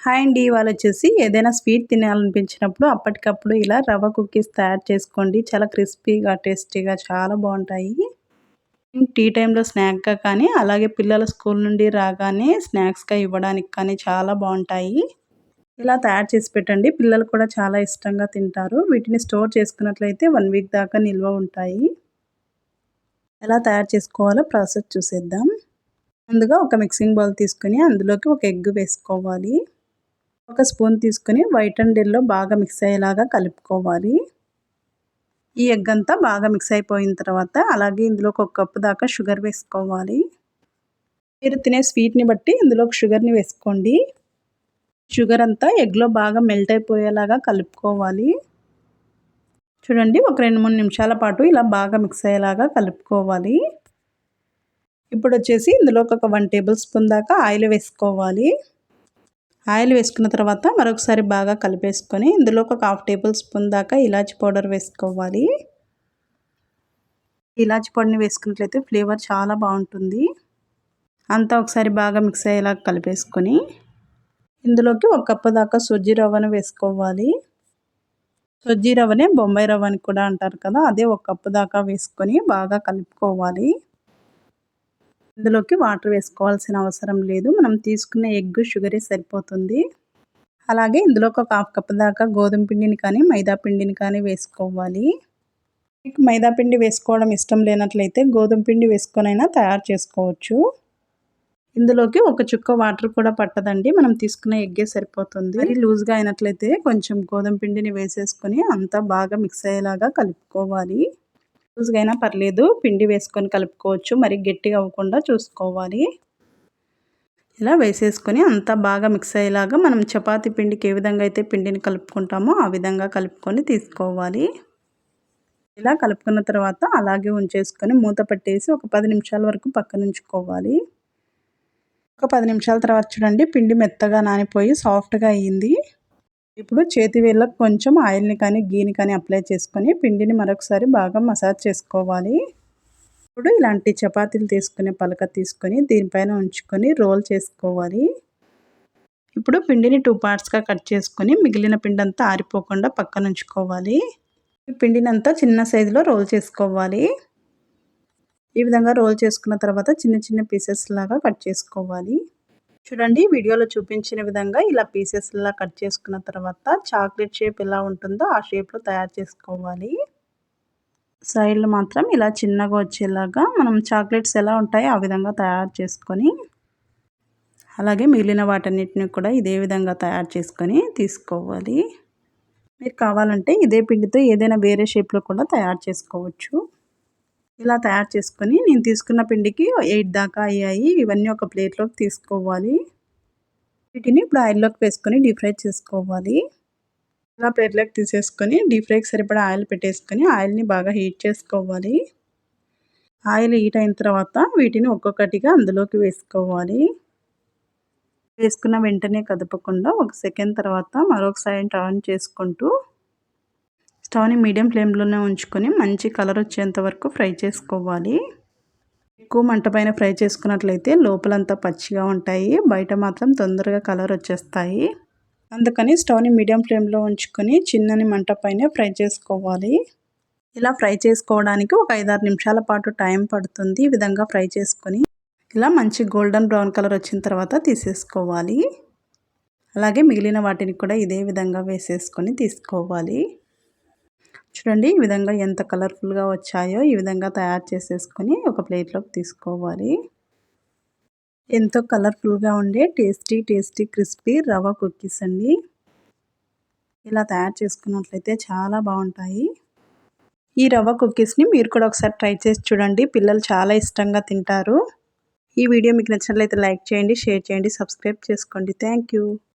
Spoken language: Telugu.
హాయ్ అండి. ఇవాళ వచ్చేసి ఏదైనా స్వీట్ తినాలనిపించినప్పుడు అప్పటికప్పుడు ఇలా రవ్వ కుకీస్ తయారు చేసుకోండి. చాలా క్రిస్పీగా, టేస్టీగా చాలా బావుంటాయి. టీ టైంలో స్నాక్‌గా కానీ, అలాగే పిల్లలు స్కూల్ నుండి రాగానే స్నాక్స్‌గా ఇవ్వడానికి కానీ చాలా బావుంటాయి. ఇలా తయారు చేసి పెట్టండి. పిల్లలు కూడా చాలా ఇష్టంగా తింటారు. వీటిని స్టోర్ చేసుకున్నట్లయితే 1 వీక్ దాకా నిల్వ ఉంటాయి. ఎలా తయారు చేసుకోవాలో ప్రాసెస్ చూసేద్దాం. ముందుగా ఒక మిక్సింగ్ బౌల్ తీసుకొని అందులోకి ఒక ఎగ్ వేసుకోవాలి. ఒక స్పూన్ తీసుకొని వైట్ అండ్ యెల్లో బాగా మిక్స్ అయ్యేలాగా కలుపుకోవాలి. ఈ ఎగ్ అంతా బాగా మిక్స్ అయిపోయిన తర్వాత అలాగే ఇందులోకి ఒక కప్పు దాకా షుగర్ వేసుకోవాలి. మీరు తినే స్వీట్ని బట్టి ఇందులోకి షుగర్ని వేసుకోండి. షుగర్ అంతా ఎగ్లో బాగా మెల్ట్ అయిపోయేలాగా కలుపుకోవాలి. చూడండి, ఒక 2-3 నిమిషాల పాటు ఇలా బాగా మిక్స్ అయ్యేలాగా కలుపుకోవాలి. ఇప్పుడు వచ్చేసి ఇందులోకి ఒక 1 టేబుల్ స్పూన్ దాకా ఆయిల్ వేసుకోవాలి. ఆయిల్ వేసుకున్న తర్వాత మరొకసారి బాగా కలిపేసుకొని ఇందులోకి ఒక 1/2 టేబుల్ స్పూన్ దాకా ఇలాచి పౌడర్ వేసుకోవాలి. ఇలాచి పౌడర్ని వేసుకున్నట్లయితే ఫ్లేవర్ చాలా బాగుంటుంది. అంతా ఒకసారి బాగా మిక్స్ అయ్యేలా కలిపేసుకొని ఇందులోకి ఒక కప్పు దాకా సొజ్జి రవ్వను వేసుకోవాలి. సొజ్జి రవ్వనే బొంబాయి రవ్వ అని కూడా అంటారు కదా, అదే ఒక కప్పు దాకా వేసుకొని బాగా కలుపుకోవాలి. ఇందులోకి వాటర్ వేసుకోవాల్సిన అవసరం లేదు. మనం తీసుకున్న ఎగ్ షుగరే సరిపోతుంది. అలాగే ఇందులోకి ఒక 1/2 కప్పు దాకా గోధుమ పిండిని కానీ మైదా పిండిని కానీ వేసుకోవాలి. మీకు మైదా పిండి వేసుకోవడం ఇష్టం లేనట్లయితే గోధుమ పిండి వేసుకొనైనా తయారు చేసుకోవచ్చు. ఇందులోకి ఒక చుక్క వాటర్ కూడా పట్టదండి. మనం తీసుకున్న ఎగ్గే సరిపోతుంది. మరి లూజ్గా అయినట్లయితే కొంచెం గోధుమ పిండిని వేసేసుకొని అంతా బాగా మిక్స్ అయ్యేలాగా కలుపుకోవాలి. లూజ్గా అయినా పర్లేదు, పిండి వేసుకొని కలుపుకోవచ్చు. మరి గట్టిగా అవ్వకుండా చూసుకోవాలి. ఇలా వేసేసుకొని అంతా బాగా మిక్స్ అయ్యేలాగా మనం చపాతీ పిండికి ఏ విధంగా అయితే పిండిని కలుపుకుంటామో ఆ విధంగా కలుపుకొని తీసుకోవాలి. ఇలా కలుపుకున్న తర్వాత అలాగే ఉంచేసుకొని మూత పెట్టేసి ఒక 10 నిమిషాల వరకు పక్కన ఉంచుకోవాలి. ఒక 10 నిమిషాల తర్వాత చూడండి, పిండి మెత్తగా నానిపోయి సాఫ్ట్గా అయ్యింది. ఇప్పుడు చేతి వేళ్ళకు కొంచెం ఆయిల్ని కానీ గీని కానీ అప్లై చేసుకొని పిండిని మరొకసారి బాగా మసాజ్ చేసుకోవాలి. ఇప్పుడు ఇలాంటి చపాతీలు తీసుకునే పలక తీసుకొని దీనిపైన ఉంచుకొని రోల్ చేసుకోవాలి. ఇప్పుడు పిండిని 2 పార్ట్స్గా కట్ చేసుకొని మిగిలిన పిండి అంతా ఆరిపోకుండా పక్కన ఉంచుకోవాలి. ఈ పిండిని అంతా చిన్న సైజులో రోల్ చేసుకోవాలి. ఈ విధంగా రోల్ చేసుకున్న తర్వాత చిన్న చిన్న పీసెస్ లాగా కట్ చేసుకోవాలి. చూడండి, వీడియోలో చూపించిన విధంగా ఇలా పీసెస్ లా కట్ చేసుకున్న తర్వాత చాక్లెట్ షేప్ ఎలా ఉంటుందో ఆ షేప్లో తయారు చేసుకోవాలి. సైడ్లు మాత్రం ఇలా చిన్నగా వచ్చేలాగా మనం చాక్లెట్స్ ఎలా ఉంటాయో ఆ విధంగా తయారు చేసుకొని అలాగే మిగిలిన వాటన్నిటిని కూడా ఇదే విధంగా తయారు చేసుకొని తీసుకోవాలి. మీరు కావాలంటే ఇదే పిండితో ఏదైనా వేరే షేప్లో కూడా తయారు చేసుకోవచ్చు. ఇలా తయారు చేసుకొని నేను తీసుకున్న పిండికి 8 దాకా అయ్యాయి. ఇవన్నీ ఒక ప్లేట్లోకి తీసుకోవాలి. వీటిని ఇప్పుడు ఆయిల్లోకి వేసుకొని డీప్ ఫ్రై చేసుకోవాలి. ఇలా ప్లేట్లోకి తీసేసుకొని డీప్ ఫ్రైకి సరిపడా ఆయిల్ పెట్టేసుకొని ఆయిల్ని బాగా హీట్ చేసుకోవాలి. ఆయిల్ హీట్ అయిన తర్వాత వీటిని ఒక్కొక్కటిగా అందులోకి వేసుకోవాలి. వేసుకున్న వెంటనే కదపకుండా 1 సెకండ్ తర్వాత మరొకసారి టర్న్ చేసుకుంటూ స్టవ్ని మీడియం ఫ్లేమ్లోనే ఉంచుకొని మంచి కలర్ వచ్చేంత వరకు ఫ్రై చేసుకోవాలి. ఎక్కువ మంట పైన ఫ్రై చేసుకున్నట్లయితే లోపలంతా పచ్చిగా ఉంటాయి, బయట మాత్రం తొందరగా కలర్ వచ్చేస్తాయి. అందుకని స్టవ్ని మీడియం ఫ్లేమ్లో ఉంచుకొని చిన్నని మంట పైన ఫ్రై చేసుకోవాలి. ఇలా ఫ్రై చేసుకోవడానికి ఒక 5-6 నిమిషాల పాటు టైం పడుతుంది. ఈ విధంగా ఫ్రై చేసుకొని ఇలా మంచి గోల్డెన్ బ్రౌన్ కలర్ వచ్చిన తర్వాత తీసేసుకోవాలి. అలాగే మిగిలిన వాటిని కూడా ఇదే విధంగా వేసేసుకొని తీసుకోవాలి. చూడండి, ఈ విధంగా ఎంత కలర్ఫుల్గా వచ్చాయో ఈ విధంగా తయారు చేసేసుకొని ఒక ప్లేట్లోకి తీసుకోవాలి. ఎంతో కలర్ఫుల్గా ఉండే టేస్టీ క్రిస్పీ రవ్వ కుకీస్ అండి. ఇలా తయారు చేసుకున్నట్లయితే చాలా బాగుంటాయి. ఈ రవ్వ కుకీస్ని మీరు కూడా ఒకసారి ట్రై చేసి చూడండి. పిల్లలు చాలా ఇష్టంగా తింటారు. ఈ వీడియో మీకు నచ్చినట్లయితే లైక్ చేయండి, షేర్ చేయండి, సబ్స్క్రైబ్ చేసుకోండి. Thank you.